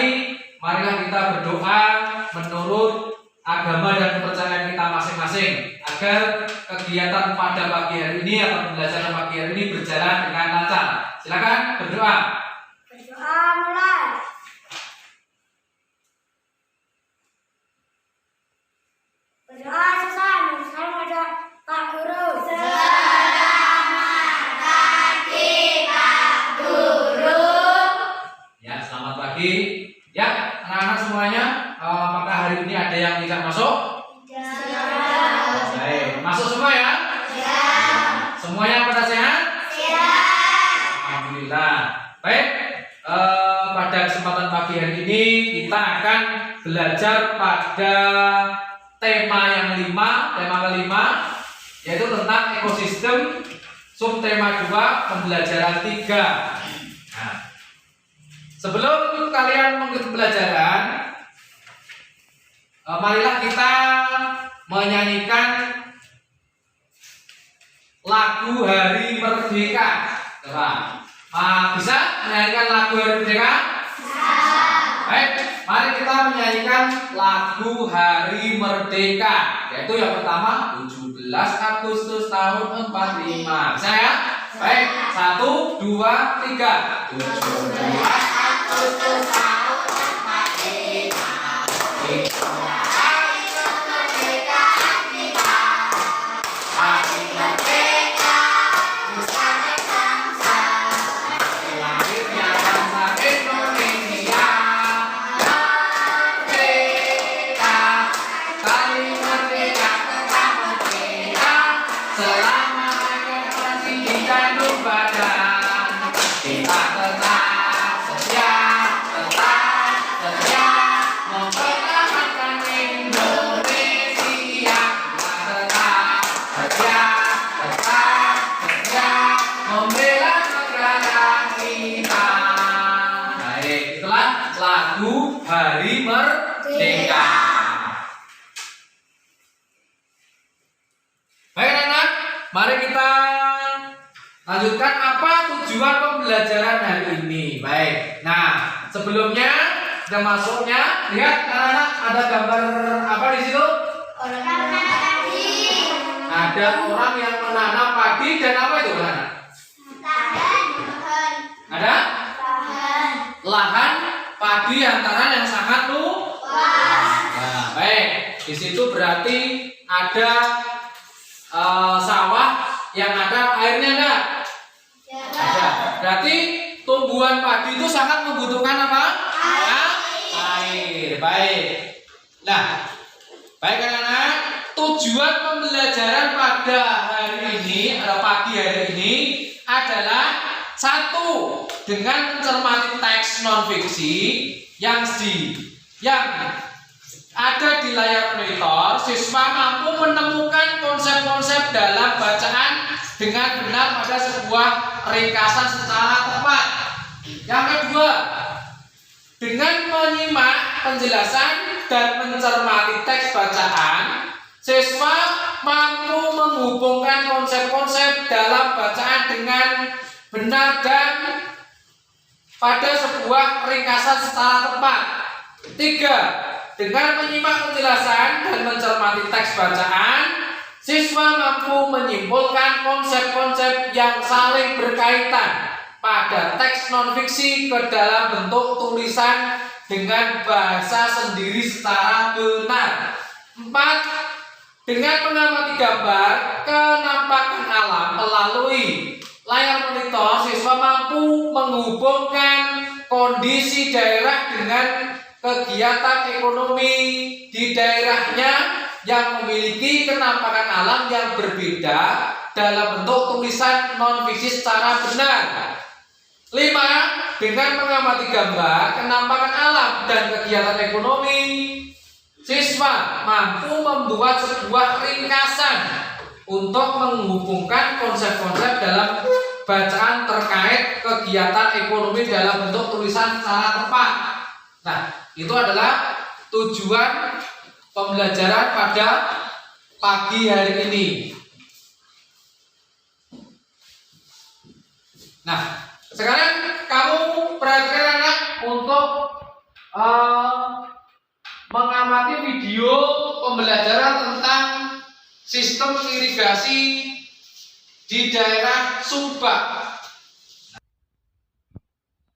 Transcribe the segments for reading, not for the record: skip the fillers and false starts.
dimulai, marilah kita berdoa menurut agama dan kepercayaan kita masing-masing agar kegiatan pada pagi hari ini atau pembelajaran pagi hari ini berjalan dengan lancar. Silakan berdoa. Berdoa mulai. Berdoa selesai. Salam ada Pak Guru. Selamat pagi Pak Guru. Ya, selamat pagi. Ya, anak-anak semuanya, apakah hari ini ada yang tidak masuk? Tidak. Baik, masuk semua ya? Ya. Semuanya pada sehat? Siap. Alhamdulillah. Baik, pada kesempatan pagi hari ini kita akan belajar pada tema yang tema kelima, yaitu tentang ekosistem. Subtema 2, pembelajaran 3. Nah, sebelum kalian mengikuti pelajaran, marilah kita menyanyikan lagu Hari Merdeka. Coba, bisa menyanyikan lagu Hari Merdeka? Baik, mari kita menyanyikan lagu Hari Merdeka, yaitu yang pertama 17 Agustus tahun 45. Bisa ya? Baik, 1, 2, 3. 17 Agustus tahun 45. Hari Merdeka. Baik anak-anak, mari kita lanjutkan apa tujuan pembelajaran hari ini. Baik, nah sebelumnya kita masuknya, lihat anak-anak, ada gambar apa di situ? Ada orang yang menanam padi dan apa itu anak-anak? Ada lahan padi antara yang sangat luas. Nah, baik. Di situ berarti ada sawah yang ada airnya enggak? Ada. Berarti tumbuhan padi itu sangat membutuhkan apa? Air. Baik. Nah, baik anak-anak, tujuan pembelajaran pada hari ini atau pagi hari ini adalah satu, dengan mencermati teks non fiksi yang ada di layar monitor, siswa mampu menemukan konsep-konsep dalam bacaan dengan benar pada sebuah ringkasan secara tepat. Yang kedua, dengan menyimak penjelasan dan mencermati teks bacaan, siswa mampu menghubungkan konsep-konsep dalam bacaan dengan benar dan pada sebuah ringkasan secara tepat. 3. Dengan menyimak penjelasan dan mencermati teks bacaan, siswa mampu menyimpulkan konsep-konsep yang saling berkaitan pada teks non-fiksi ke dalam bentuk tulisan dengan bahasa sendiri secara benar. 4. Dengan mengamati gambar kenampakan alam melalui layar monitor, siswa mampu menghubungkan kondisi daerah dengan kegiatan ekonomi di daerahnya yang memiliki kenampakan alam yang berbeda dalam bentuk tulisan non-fiksi secara benar. 5. Dengan mengamati gambar kenampakan alam dan kegiatan ekonomi, siswa mampu membuat sebuah ringkasan untuk menghubungkan konsep-konsep dalam bacaan terkait kegiatan ekonomi dalam bentuk tulisan secara tepat. Nah, itu adalah tujuan pembelajaran pada pagi hari ini. Nah, sekarang kamu perhatikan anak untuk eh, mengamati video pembelajaran tentang sistem irigasi di daerah Subak.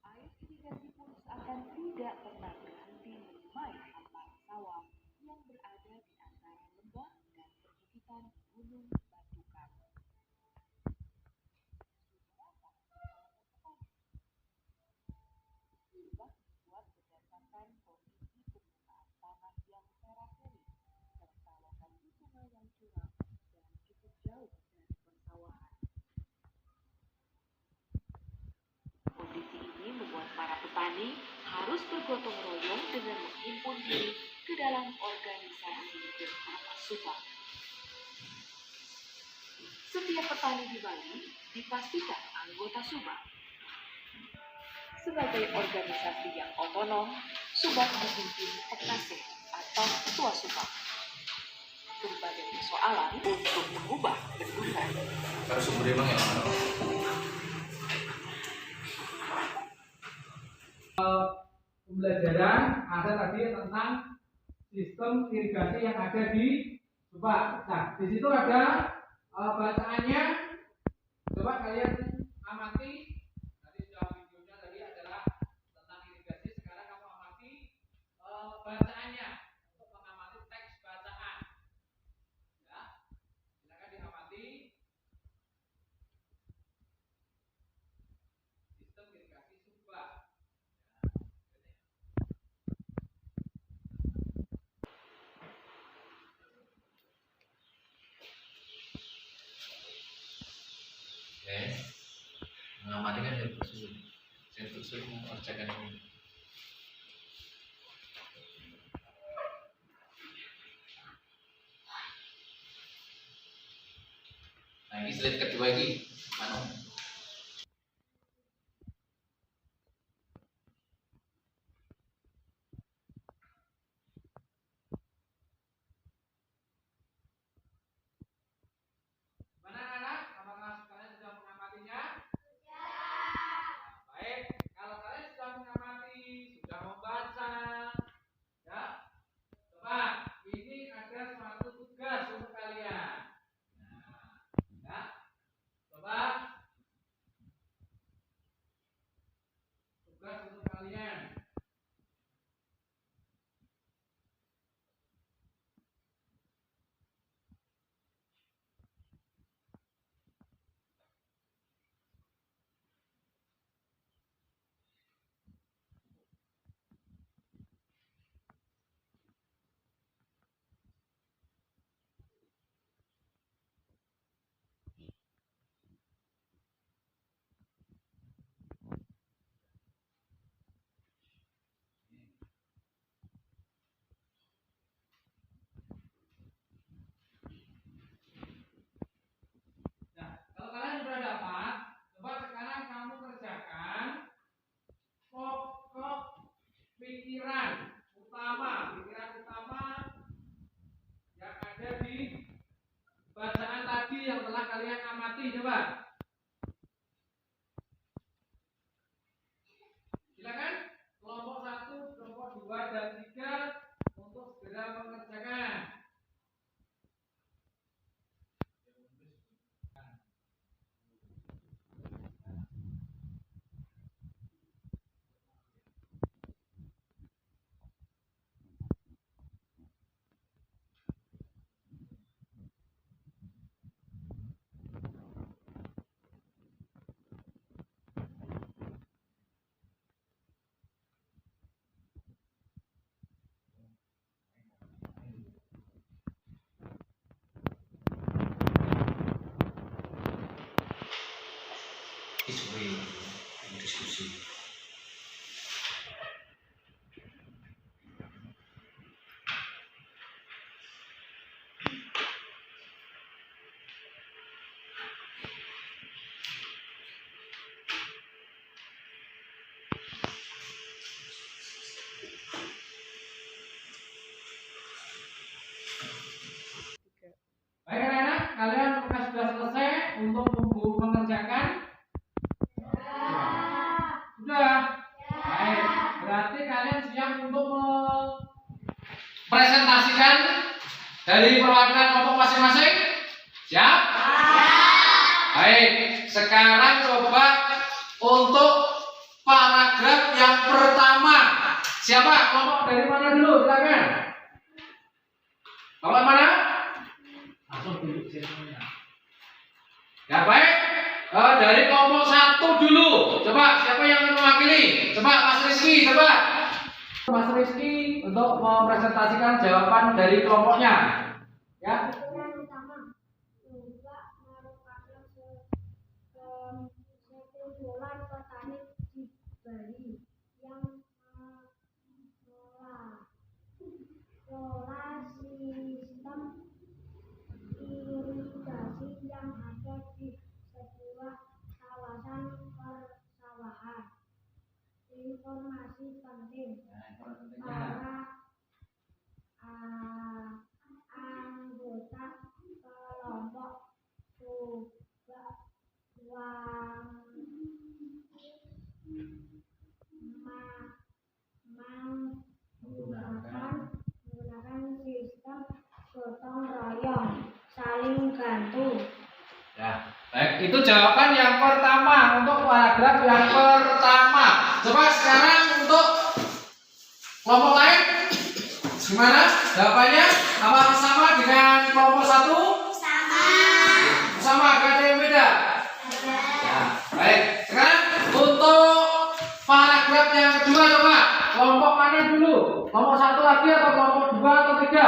Air irigasi pun seakan tidak pernah berhenti menyemai hamparan sawah yang berada di antara lembah dan perbukitan Gunung Batu Karo. Subak dibuat berdasarkan kondisi permukaan tanah yang terakserik serta lokasi sungai yang curam dan cukup jauh dari persawahan. Kondisi ini membuat para petani harus bergotong royong dengan menghimpun diri ke dalam organisasi bersama Subak. Setiap petani di Bali dipastikan anggota Subak. Sebagai organisasi yang otonom, Subak dipimpin Pekaseh atau Ketua Subak. Berbagai persoalan untuk mengubah bendungan. Harus sumber emang ya. Pembelajaran ada tadi tentang sistem irigasi yang ada di Subak. Nah, di situ ada bacaannya. Coba kalian amati. Tadi sudah videonya tadi adalah tentang irigasi. Sekarang kamu amati bacaannya untuk mengamati teks bacaan. Ya, silakan diamati. Sistem irigasi Subak. Mengamati kan saya bersulit mengerjakan ini. Nah ini slide kedua ini mana? Mana anak? Apakah kalian sudah mengamatinya? Baik, kalau kalian sudah mengamati, sudah membaca, ya, coba ini ada suatu tugas untuk kalian. Nah, ya, coba tugas untuk kalian. Nah, kalau kalian sudah dapat, coba sekarang kamu kerjakan pokok pikiran utama yang ada di bacaan tadi yang telah kalian amati. Coba silakan kelompok 1, kelompok 2 dan 3 untuk segera mengerjakan. Diskusi. Baik anak-anak, kalian apakah sudah selesai untuk mengerjakan? siap untuk presentasikan dari perwakilan kelompok masing-masing? Siap? Baik, sekarang coba untuk paragraf yang pertama. Siapa? Kelompok dari mana dulu? Silakan. Kelompok mana? Langsung duduk semuanya. Ya baik. Dari kelompok 1 dulu. Coba siapa yang akan mewakili? Coba Mas Rizky, coba. Mas Rizky untuk mempresentasikan jawaban dari kelompoknya. Ya. Pikiran utama juga merupakan sekumpulan petani di Bali yang mengelola sistem irigasi yang ada di sebuah kawasan persawahan. Informasi penting para anggota kelompok juga menggunakan sistem gotong royong, saling bantu. Ya, baik, itu jawaban yang pertama untuk paragraf yang pertama. Coba sekarang untuk kelompok lain, gimana jawabannya? Apa sama dengan kelompok 1? Sama, gak ada yang beda? Ya, baik. Sekarang untuk paragraf yang kedua, coba kelompok mana dulu? Kelompok 1 lagi atau kelompok 2 atau 3?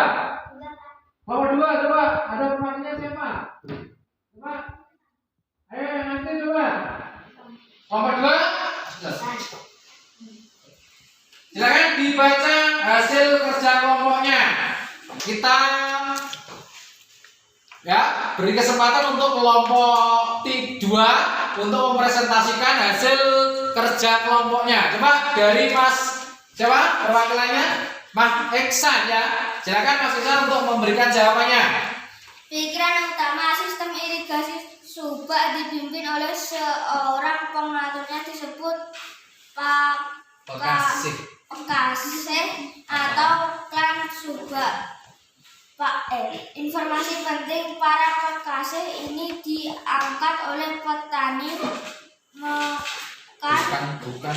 Kelompok 2, coba ada pembagiannya siapa? Coba, ayo nanti coba. Kelompok 2, silakan dibaca hasil kerja kelompoknya. Kita ya beri kesempatan untuk kelompok 2 untuk mempresentasikan hasil kerja kelompoknya. Coba dari Mas siapa perwakilannya? Mas Iksan ya. Silakan Mas Iksan untuk memberikan jawabannya. Pikiran utama sistem irigasi subak dipimpin oleh seorang pengaturnya disebut pekasih atau klan subak. Informasi penting para pekasih ini diangkat oleh petani bukan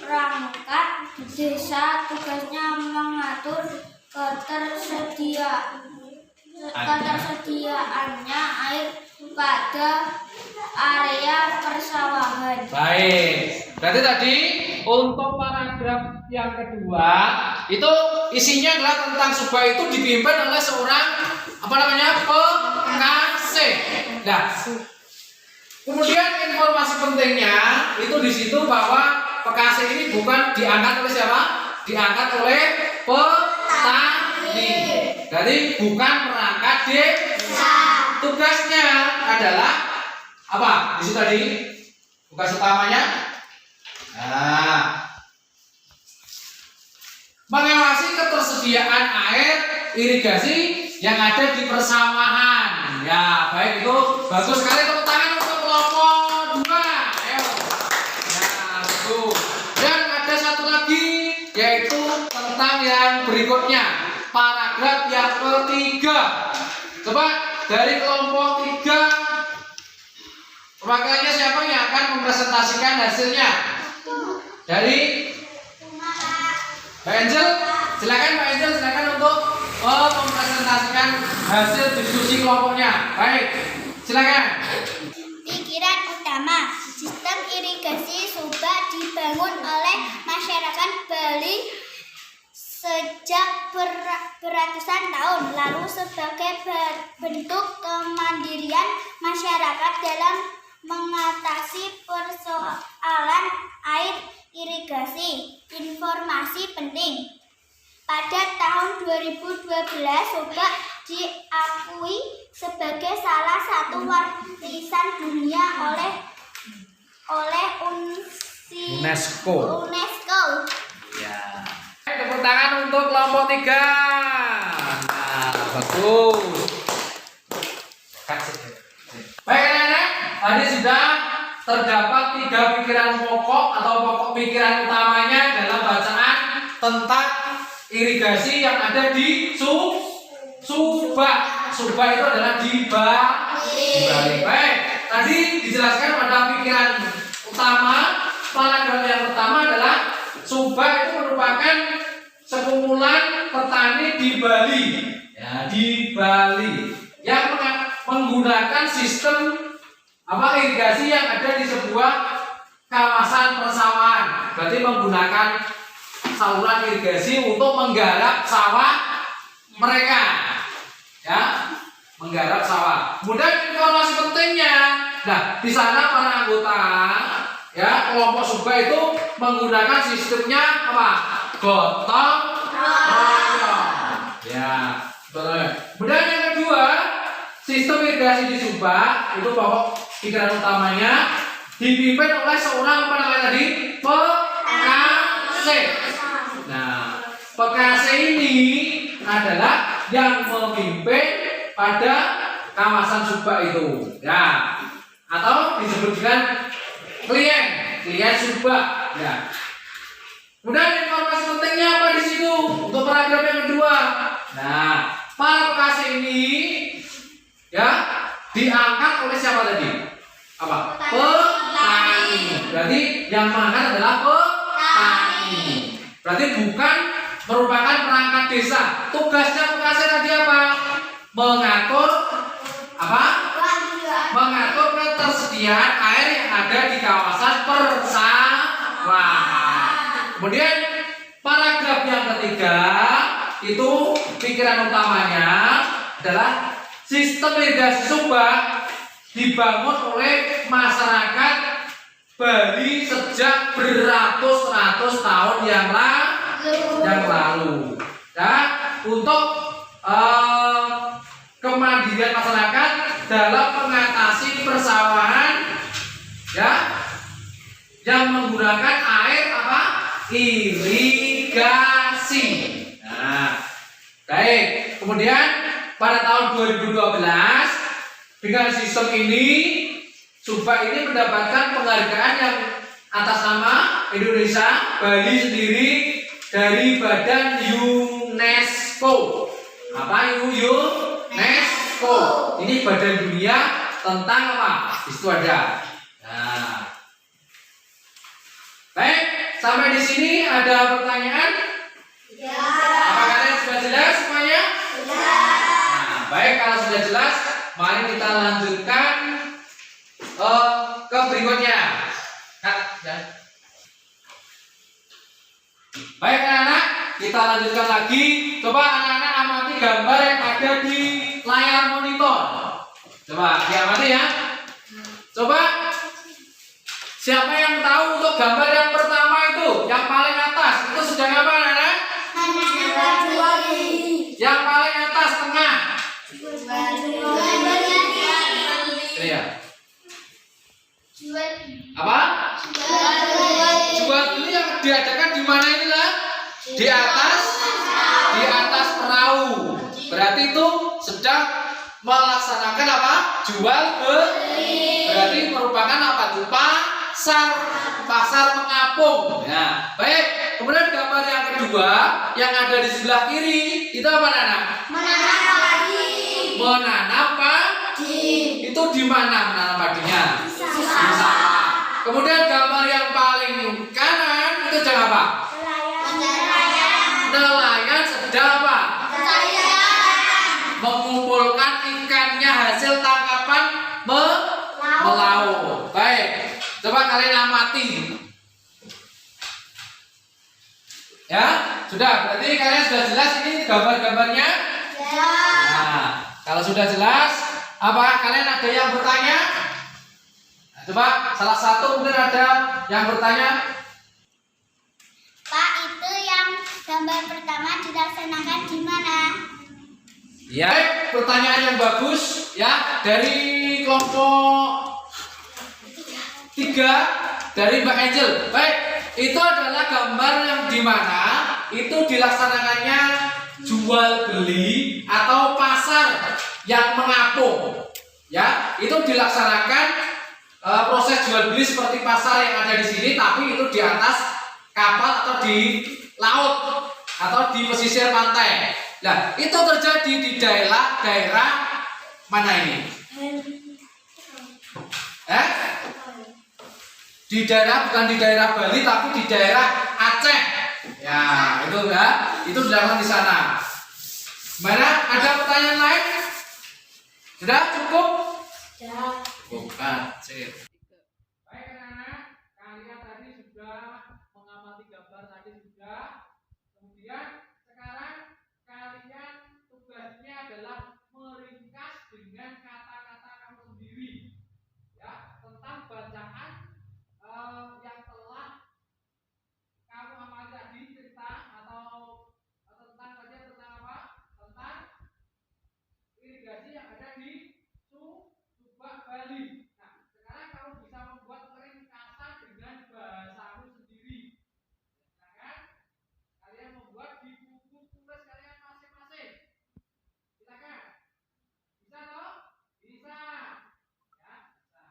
perangkat desa. Tugasnya mengatur ketersediaannya air pada area persawahan. Baik, berarti tadi untuk paragraf yang kedua itu isinya adalah tentang subak itu dipimpin oleh seorang pekasih. Nah, kemudian informasi pentingnya itu di situ bahwa pekasih ini bukan diangkat oleh siapa? Diangkat oleh petani. Jadi bukan perangkat desa. Tugasnya adalah apa? Di situ tadi tugas utamanya. Nah, mengawasi ketersediaan air irigasi yang ada di persawahan. Ya, baik, itu bagus sekali. Tepuk tangan untuk kelompok 2. Ayo. Nah, bagus. Dan ada satu lagi yaitu tentang yang berikutnya, paragraf yang ketiga. Coba dari kelompok 3 perwakilannya siapa yang akan mempresentasikan hasilnya? Dari Mbak Angel, silakan Mbak Angel, silakan untuk mempresentasikan hasil diskusi kelompoknya. Baik, silakan. Pikiran utama sistem irigasi subak dibangun oleh masyarakat Bali sejak beratusan tahun lalu sebagai bentuk kemandirian masyarakat dalam mengatasi persoalan air irigasi. Informasi penting. Pada tahun 2012 subak diakui sebagai salah satu warisan dunia oleh UNESCO. Ya. Tepuk tangan untuk kelompok 3. Nah, bagus. Baik anak-anak, tadi sudah terdapat 3 pikiran pokok atau pokok pikiran utamanya dalam bacaan tentang irigasi yang ada di Subak. Subak itu adalah di Bali. Baik, tadi dijelaskan ada pikiran utama. Paragraf yang pertama adalah Subak itu merupakan sekumpulan petani di Bali, ya, di Bali yang menggunakan sistem irigasi yang ada di sebuah kawasan persawahan. Berarti menggunakan saluran irigasi untuk menggarap sawah mereka, ya, menggarap sawah. Kemudian informasi pentingnya, nah di sana para anggota, ya, kelompok Subak itu menggunakan sistemnya apa? Gotong royong. Ya, betul. Kemudian yang kedua, sistem irigasi di Subak itu pokok pikiran utamanya dipimpin oleh seorang apa namanya tadi? Pekase. Nah, Pekase ini adalah yang memimpin pada kawasan Subak itu, ya, atau disebut dengan klien Subak, ya. Kemudian informasi pentingnya apa di situ untuk paragraf yang kedua? Nah, para Pekase ini, ya, diangkat oleh siapa tadi? Apa? Petani. Berarti yang mengangkat adalah petani. Berarti bukan merupakan perangkat desa. Tugasnya Pekase tadi apa? Mengatur apa? Mengatur ketersediaan air yang ada di kawasan persawahan. Kemudian paragraf yang ketiga itu pikiran utamanya adalah sistem irigasi Subak dibangun oleh masyarakat Bali sejak beratus-ratus tahun yang lalu. Ya, untuk kemandirian masyarakat dalam mengatasi persawahan, ya, yang menggunakan air apa? Irigasi. Nah, baik. Kemudian pada tahun 2012 dengan sistem ini Subak ini mendapatkan penghargaan yang atas nama Indonesia Bali sendiri dari Badan UNESCO. Apa UNESCO? Ini badan dunia tentang apa? Di situ ada. Nah, baik, sampai di sini ada pertanyaan? Ya. Apa kalian sudah jelas semuanya? Ya. Nah, baik, kalau sudah jelas, mari kita lanjutkan ke berikutnya. Ya. Baik anak-anak, kita lanjutkan lagi. Coba anak-anak amati gambar yang ada di layar monitor. Coba diamati ya. Coba siapa yang tahu untuk gambar yang pertama itu, yang paling atas itu sedang apa anak-anak? Yang paling atas tengah. Ya. Apa? Jual beli yang diadakan di mana ini lah? Di atas perahu. Berarti itu sedang melaksanakan apa? Jual beli. Berarti merupakan apa? Pasar mengapung. Ya, baik. Kemudian gambar yang kedua yang ada di sebelah kiri itu apa anak? Menanam padi. Itu di mana menanam padinya? Di sawah. Kemudian gambar yang paling kanan itu jangan apa? Nelayan sedang apa? Mengumpulkan ikannya hasil tangkapan melaut. Baik, coba kalian amati. Ya, sudah. Berarti kalian sudah jelas ini gambar-gambarnya? Ya. Nah, kalau sudah jelas, apa kalian ada yang bertanya? Nah, coba salah satu mungkin ada yang bertanya. Pak, itu yang gambar pertama dilaksanakan di mana? Ya, pertanyaan yang bagus ya dari kelompok 3 dari Mbak Angel. Baik, itu adalah gambar yang dimana itu dilaksanakannya jual beli atau pasar yang mengapung. Ya, itu dilaksanakan proses jual beli seperti pasar yang ada di sini, tapi itu di atas kapal atau di laut atau di pesisir pantai. Nah, itu terjadi di daerah mana ini? Bukan di daerah Bali, tapi di daerah Aceh. Ya, itu dilakukan di sana. Mana? Ada pertanyaan lain? Sudah cukup? Bukan. Sip. Baik anak-anak, kalian tadi sudah mengamati gambar tadi sudah. Kemudian sekarang kalian tugasnya adalah meringkas dengan kata-kata kamu sendiri, ya, tentang bacaan yang telah kamu amati tadi, cerita atau tentang apa? Tentang irigasi yang ada di Subak, Bali. Nah, sekarang kamu bisa membuat ringkasan dengan bahasamu sendiri. Silakan kalian membuat di buku tulis kalian masing-masing. Silakan. Bisa toh? Bisa. Ya, bisa.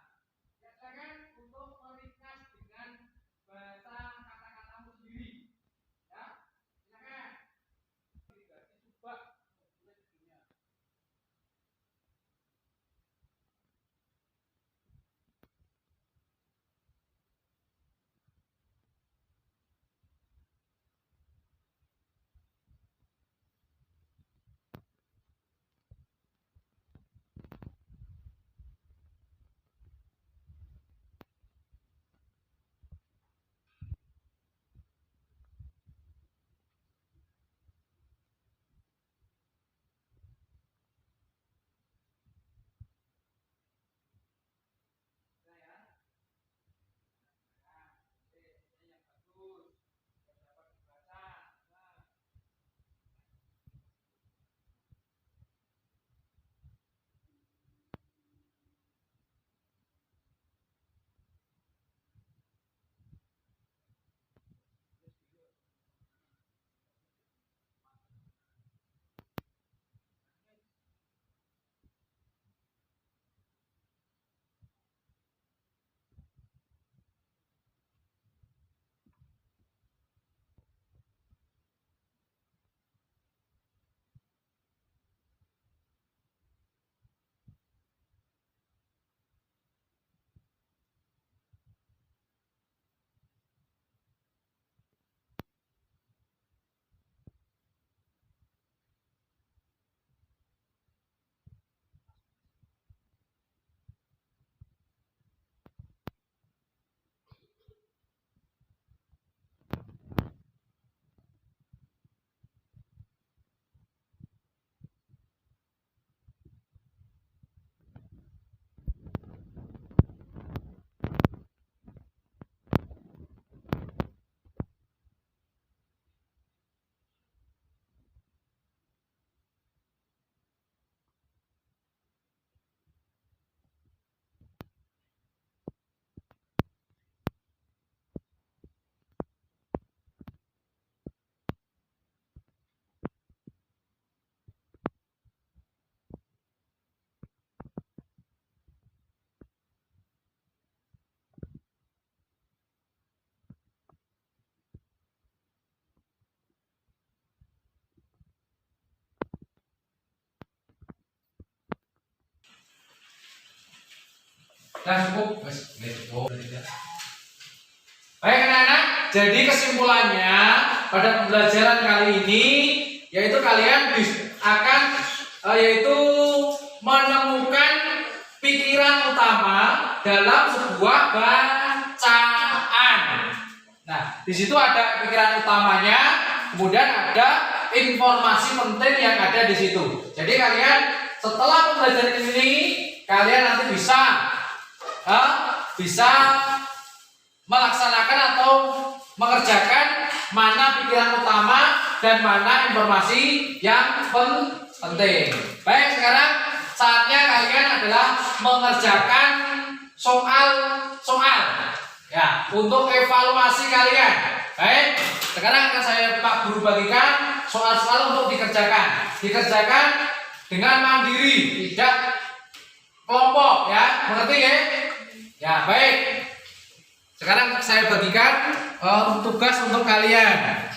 Ya, silakan untuk meringkas dengan bahasa kata-katamu sendiri. Ya, silakan. Irigasi Subak. Nah, cukup. Baik anak-anak, jadi kesimpulannya pada pembelajaran kali ini yaitu kalian akan yaitu menemukan pikiran utama dalam sebuah bacaan. Nah, di situ ada pikiran utamanya, kemudian ada informasi penting yang ada di situ. Jadi kalian setelah pembelajaran ini kalian nanti bisa melaksanakan atau mengerjakan mana pikiran utama dan mana informasi yang penting. Baik, sekarang saatnya kalian adalah mengerjakan soal-soal ya untuk evaluasi kalian. Baik, sekarang akan saya Pak Guru bagikan soal-soal untuk dikerjakan dengan mandiri, tidak kelompok ya, mengerti ya? Ya, baik. Sekarang saya bagikan tugas untuk kalian.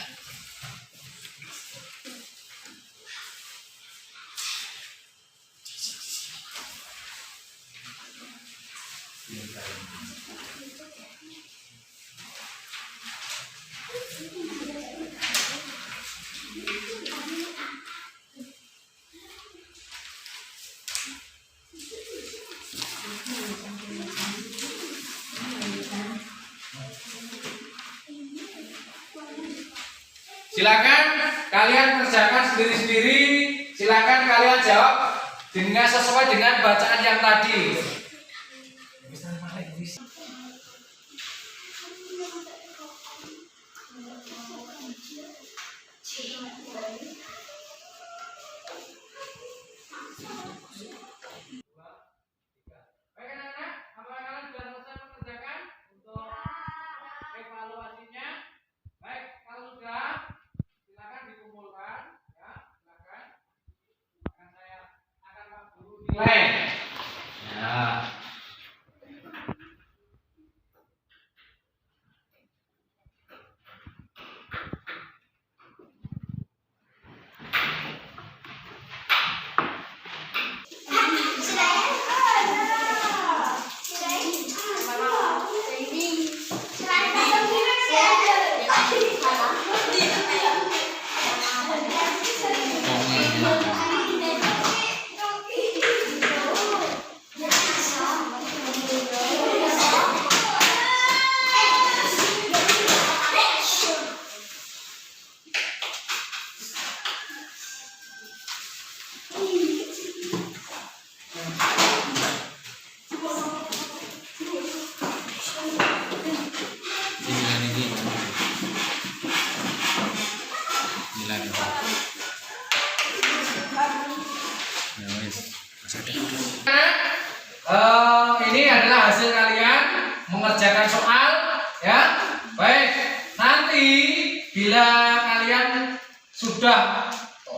Silakan kalian kerjakan sendiri-sendiri. Silakan kalian jawab dengan sesuai dengan bacaan yang tadi. Baik anak-anak, apakah kalian sudah selesai mengerjakan untuk evaluasinya? Baik, kalau sudah, silakan dikumpulkan, ya, silakan. Akan saya akan Pak Guru nilai. Ya. Ini adalah hasil kalian mengerjakan soal, ya. Baik, nanti bila kalian sudah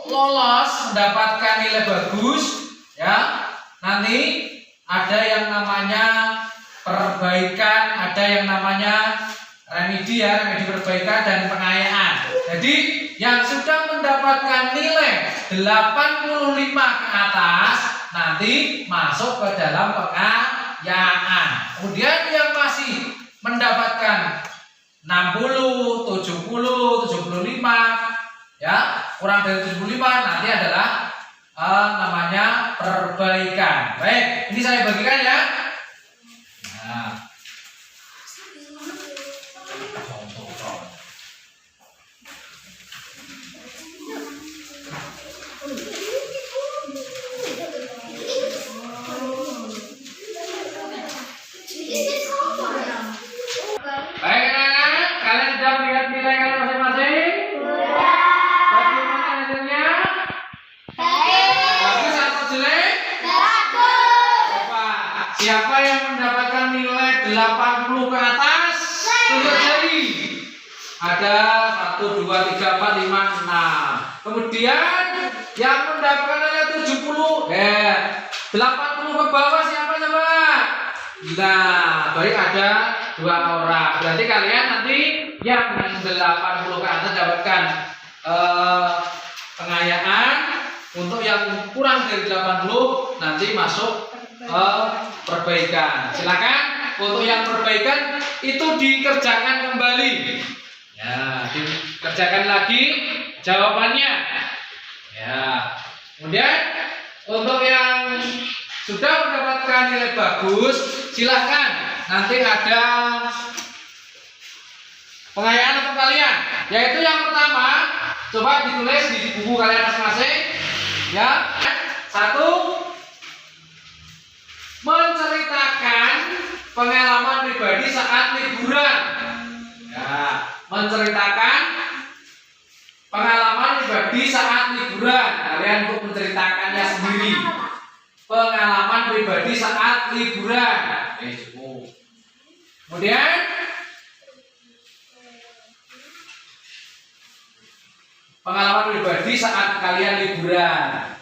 lolos mendapatkan nilai bagus, ya, nanti ada yang namanya perbaikan, ada yang namanya remedi, ya, remedi perbaikan dan pengayaan. Jadi yang sudah mendapatkan nilai 85 ke atas nanti masuk ke dalam pengayaan. Kemudian yang masih mendapatkan 60, 70, 75, ya, kurang dari 75 nanti adalah namanya perbaikan. Baik, ini saya bagikan, ya. Nah. Baik anak-anak, kalian sudah melihat nilai kalian masing-masing? Bagaimana hasilnya? Bagus atau jelek? Coba, siapa yang mendapatkan nilai 80 ke atas? Tunjuk jari. Ada 1, 2, 3, 4, 5, 6. Kemudian yang mendapatkan nilai 70, 80 ke bawah siapa coba? Nah, baik, ada 2 orang. Berarti kalian nanti yang 80 ke atas dapatkan pengayaan. Untuk yang kurang dari 80 nanti masuk perbaikan. Silakan untuk yang perbaikan itu dikerjakan kembali. Ya, dikerjakan lagi jawabannya. Ya. Kemudian untuk yang sudah mendapatkan nilai bagus, silahkan nanti ada pengayaan untuk kalian. Yaitu yang pertama, coba ditulis di buku kalian masing-masing. Ya, 1, menceritakan pengalaman pribadi saat liburan. Ya, menceritakan pengalaman pribadi saat liburan. Kalian untuk menceritakannya sendiri. Pengalaman pribadi saat liburan. Kemudian pengalaman pribadi saat kalian liburan.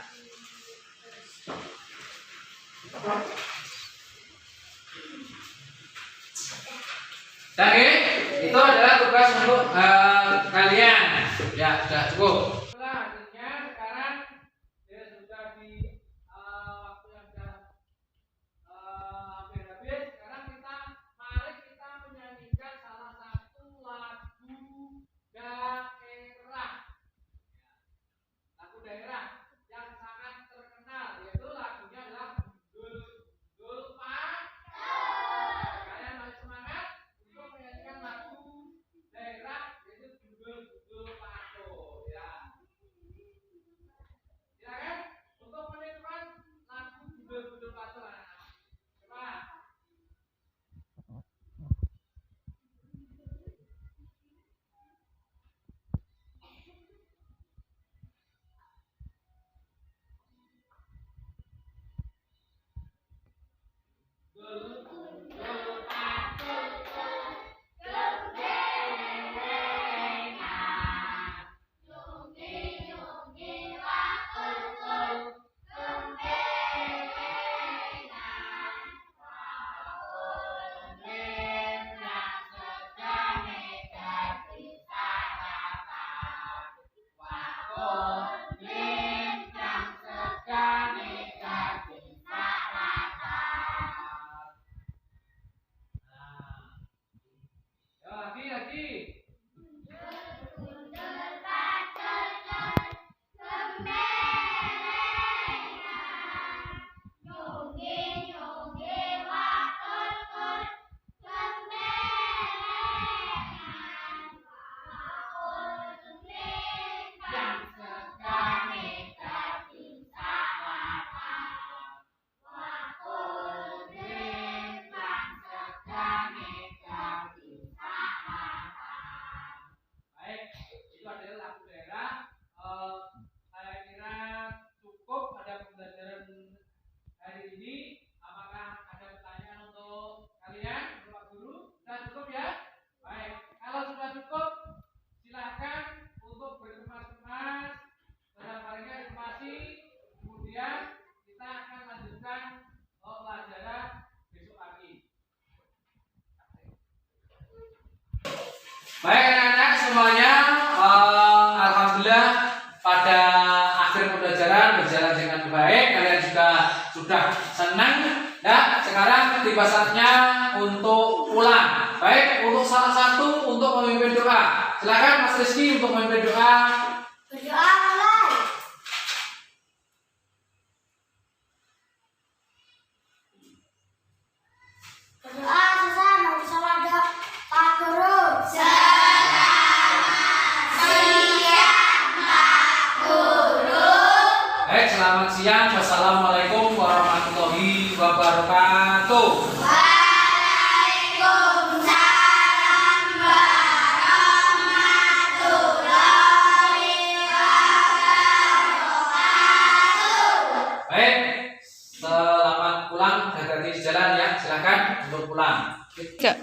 Lagi. Baik, itu adalah lagu daerah. Saya kira cukup pada pembelajaran hari ini. Apakah ada pertanyaan untuk kalian, Bapak Guru? Sudah cukup ya? Baik, kalau sudah cukup, silakan untuk berkemas-kemas, barang-barangnya informasi. Kemudian kita akan lanjutkan pelajaran besok pagi. Baik anak-anak semuanya, alhamdulillah pada akhir pembelajaran berjalan dengan baik. Kalian juga sudah senang. Ya, sekarang tiba saatnya untuk pulang. Baik, untuk salah satu untuk memimpin doa. Silakan Mas Rizky untuk memimpin doa. Berdoa mulai. Berdoa bersama Pak Guru. Baik, selamat siang. Wassalamualaikum warahmatullahi wabarakatuh. Waalaikumsalam warahmatullahi wabarakatuh. Baik, selamat pulang. Hati-hati di jalan ya. Silakan untuk pulang. Ayo,